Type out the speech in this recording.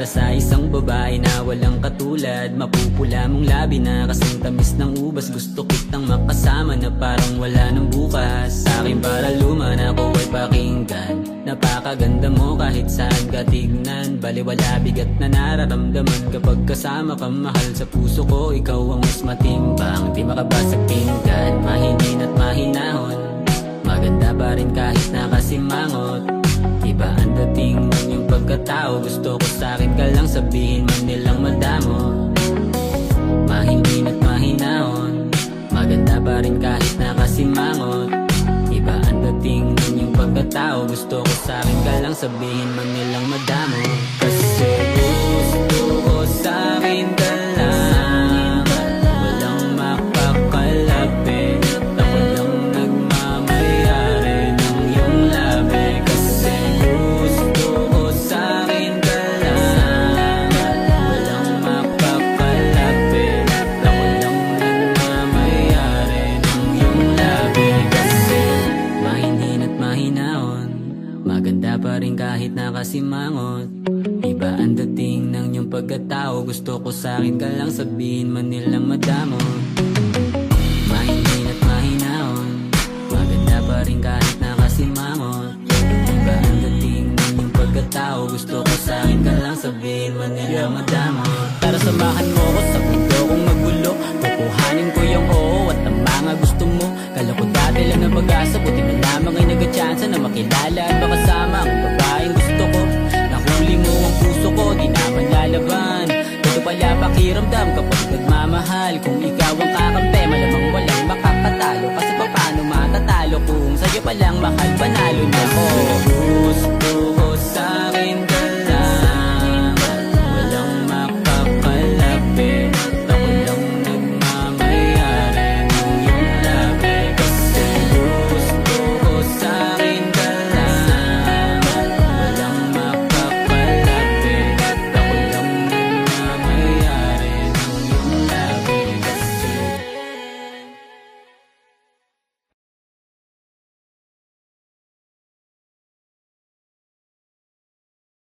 sa isang babae na walang katulad. Mapupula mong labi na kasing tamis ng ubas. Gusto kitang makasama na parang wala nang bukas. Sa akin para luma na ako ay pakinggan. Napakaganda mo kahit saan ka tignan. Baliwala bigat na nararamdaman kapag kasama ka. Mahal sa puso ko, ikaw ang mas matimbang. Di makabasag pinggan, mahinin at mahinahon. Maganda pa rin kahit nakasimangot. Iba ang dating ng iyong pagkatao. Gusto ko sa'kin ka lang sabihin man nilang madamo. Mahinhin at mahinahon. Maganda pa rin kahit nakasimangot. Iba ang dating ng iyong pagkatao. Gusto ko sa'kin ka lang sabihin man nilang madamo. Kasi gusto ko sa'kin ka lang, walang makakalapit. Ako lang nagmamayari ng iyong labi. Kasi gusto ko sa'kin ka lang, walang makakalapit. Ako lang nagmamayari ng iyong labi. Kasi mahinhin at mahinahon. Maganda pa rin kahit nakasimangot. Iba ang dating ng iyong pagkatao. Gusto ko sa'kin ka lang sabihin man nilang madamo. Mahinhin at mahinahon. Maganda pa rin kahit nakasimangot. Iba ang dating ng iyong pagkatao. Gusto ko sa'kin ka lang sabihin man nilang madamo. Tara samahan mo ko sa mundo kong magulo. Kukuhanin ko yung oo at ang mga gusto mo. Kala ko dati lang na pag-asa, buti na lamang ay nagkatsansa na makilala at makasama ang babaeng gusto ko. Nahuli mo ang puso ko, di naman lalaban. Ito pala pakiramdam kapag nagmamahal. Kung ikaw ang kakampi, malamang walang makakatalo. Kasi paano matatalo kung sa'yo palang mahal, panalo na